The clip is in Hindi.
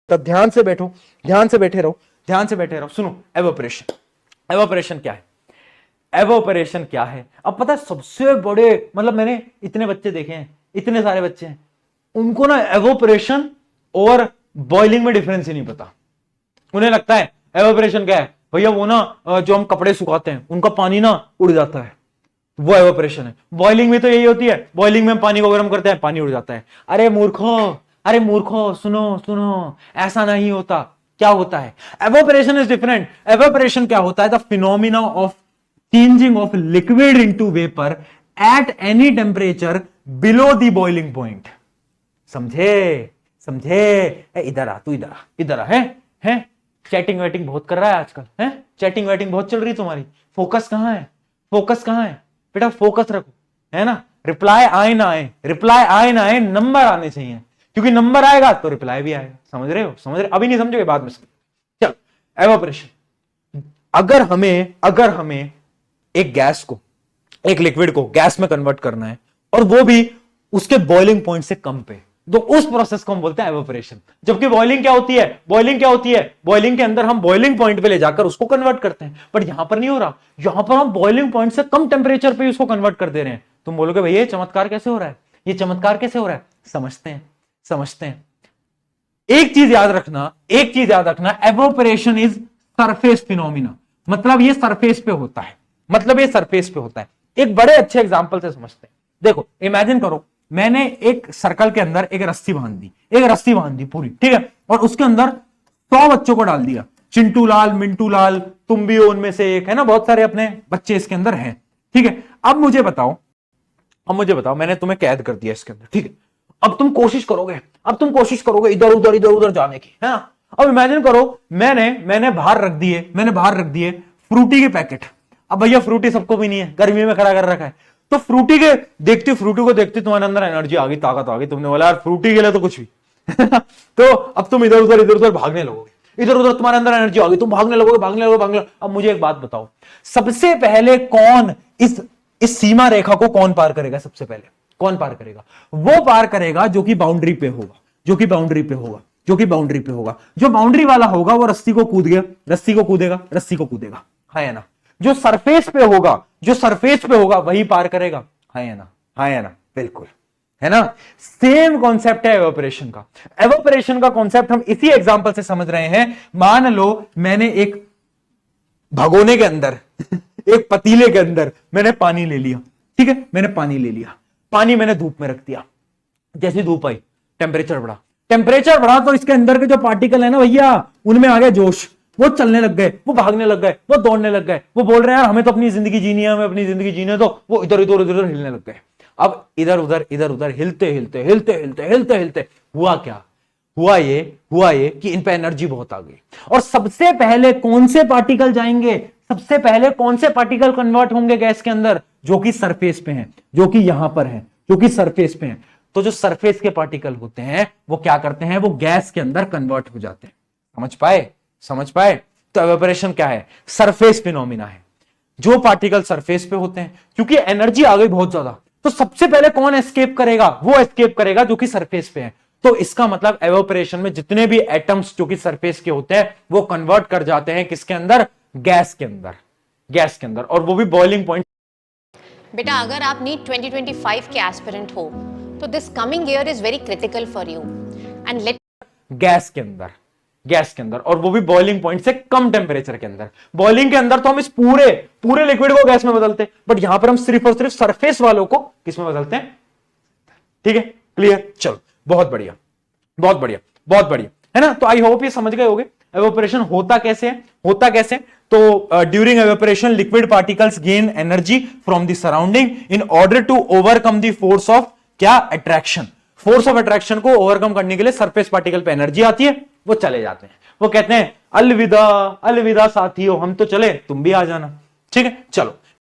तो ध्यान से बैठो, ध्यान से बैठे रहो, ध्यान से बैठे रहो। सुनो, एवोपरेशन, एवोपरेशन क्या है? एवोपरेशन क्या है? अब पता है सबसे बड़े, मतलब मैंने इतने बच्चे देखे हैं, इतने सारे बच्चे हैं, उनको ना एवोपरेशन और बॉइलिंग में डिफरेंस ही नहीं पता। उन्हें लगता है एवोपरेशन क्या है भैया, वो ना जो हम कपड़े सुखाते हैं उनका पानी ना उड़ जाता है, वो एवोपरेशन है। बॉइलिंग में तो यही होती है, बॉइलिंग में हम पानी को गर्म करते हैं, पानी उड़ जाता है। अरे मूर्खो, अरे मूर्खो, सुनो सुनो, ऐसा नहीं होता। क्या होता है? Evaporation is different. एवोपरेशन क्या होता है? The phenomena of changing of liquid into vapour at any temperature below the boiling point. समझे? समझे? इधर आ, तू इधर आ, इधर आ। है चैटिंग वेटिंग बहुत कर रहा है आजकल, है चैटिंग वेटिंग बहुत चल रही तुम्हारी। फोकस कहां है? फोकस कहां है बेटा? फोकस रखो, है ना। रिप्लाई आए ना आए, रिप्लाई आए ना आए, नंबर आने चाहिए, क्योंकि नंबर आएगा तो रिप्लाई भी आएगा। समझ रहे हो? समझ रहे? अभी नहीं समझोगे, बाद में समझ। चल, एवोपरेशन। अगर हमें एक गैस को, एक लिक्विड को गैस में कन्वर्ट करना है, और वो भी उसके बॉइलिंग पॉइंट से कम पे, तो उस प्रोसेस को हम बोलते हैं एवोपरेशन। जबकि बॉइलिंग क्या होती है? बॉइलिंग क्या होती है? बॉइलिंग के अंदर हम बॉइलिंग पॉइंट पे ले जाकर उसको कन्वर्ट करते हैं, बट यहां पर नहीं हो रहा। यहां पर हम बॉइलिंग पॉइंट से कम टेम्परेचर पे उसको कन्वर्ट कर दे रहे हैं। तुम बोलोगे भैया ये चमत्कार कैसे हो रहा है? ये चमत्कार कैसे हो रहा है? समझते हैं, समझते हैं। एक चीज याद रखना, एक चीज याद रखना, एवोपरेशन इज सरफेस फिनोमिना। मतलब ये सरफेस पे होता है, मतलब ये सरफेस पे होता है। एक बड़े अच्छे एग्जांपल से समझते हैं। देखो, इमेजिन करो, मैंने एक सर्कल के अंदर एक रस्सी बांध दी, एक रस्सी बांध दी पूरी, ठीक है, और उसके अंदर 100 बच्चों को डाल दिया। चिंटू लाल, मिंटू लाल, तुम भी हो उनमें से एक, है ना, बहुत सारे अपने बच्चे इसके अंदर हैं, ठीक है। अब मुझे बताओ, मैंने तुम्हें कैद कर दिया इसके अंदर, ठीक है। अब तुम कोशिश करोगे इधर उधर इधर उधर जाने की, है ना। अब इमेजिन करो, मैंने बाहर रख दिए फ्रूटी के पैकेट। अब भैया फ्रूटी सबको भी नहीं है, गर्मी में खड़ा कर रखा है, तो फ्रूटी को देखते तुम्हारे अंदर एनर्जी आ गई, ताकत आ गई, तुमने बोला यार फ्रूटी के लिए तो कुछ भी तो अब तुम इधर उधर भागने लगोगे, इधर उधर तुम्हारे अंदर एनर्जी आ गई, तुम भागने लगोगे। अब मुझे एक बात बताओ, सबसे पहले कौन इस सीमा रेखा को कौन पार करेगा? सबसे पहले कौन पार करेगा? वो पार करेगा जो कि बाउंड्री पे होगा, जो बाउंड्री वाला होगा वो रस्सी को कूदेगा, है ना। जो सरफेस पे होगा वही पार करेगा, है ना, बिल्कुल, है ना। सेम कॉन्सेप्ट है एवोपरेशन का। एवोपरेशन का कॉन्सेप्ट हम इसी एग्जांपल से समझ रहे हैं। मान लो मैंने एक भगोने के अंदर एक पतीले के अंदर मैंने पानी ले लिया, ठीक है, मैंने पानी मैंने धूप में रख दिया। जैसी धूप आई, टेम्परेचर बढ़ा तो इसके अंदर के जो पार्टिकल है ना भैया, उनमें आ गया जोश, वो चलने लग गए, वो भागने लग गए, वो दौड़ने लग गए, वो बोल रहे हैं यार हमें तो अपनी जिंदगी जीनी है, हमें अपनी जिंदगी जीने दो। वो इधर उधर हिलने लग गए। अब इधर उधर हिलते हुआ क्या? हुआ ये कि इन पे एनर्जी बहुत आ गई। और सबसे पहले कौन से पार्टिकल जाएंगे? सबसे पहले कौन से पार्टिकल कन्वर्ट होंगे गैस के अंदर? जो कि सरफेस पे हैं, जो कि यहां पर है, जो कि सरफेस पे हैं। तो जो सरफेस के पार्टिकल होते हैं वो क्या करते हैं? वो गैस के अंदर कन्वर्ट हो जाते हैं। समझ पाए? तो एवेपोरेशन क्या है? सरफेस फिनोमिना है। जो पार्टिकल सरफेस पे होते हैं, क्योंकि एनर्जी आ गई बहुत ज्यादा, तो सबसे पहले कौन एस्केप करेगा? वो एस्केप करेगा जो कि सरफेस पे है। तो इसका मतलब एवेपोरेशन में जितने भी एटम्स जो कि सरफेस के होते हैं वो कन्वर्ट कर जाते हैं किसके अंदर? गैस के अंदर, और वो भी बॉइलिंग पॉइंट। बेटा, अगर आप नीट 2025 के एस्पिरेंट हो तो this coming year is very critical for you and let gas के अंदर, और वो भी बॉइलिंग पॉइंट से कम टेम्परेचर के अंदर। बॉइलिंग के अंदर तो हम इस पूरे लिक्विड को गैस में बदलते, बट यहां पर हम सिर्फ और सिर्फ सरफेस वालों को किस में बदलते हैं? ठीक है, क्लियर? चलो, बहुत बढ़िया, है ना। तो आई होप ये समझ गए होगे एवेपोरेशन होता कैसे है। तो during evaporation liquid particles gain energy from the surrounding in order to overcome the force of क्या? अट्रैक्शन। फोर्स ऑफ अट्रैक्शन को ओवरकम करने के लिए सरफेस पार्टिकल पे एनर्जी आती है, वो चले जाते हैं। वो कहते हैं अलविदा साथियों, हम तो चले, तुम भी आ जाना। ठीक है, चलो।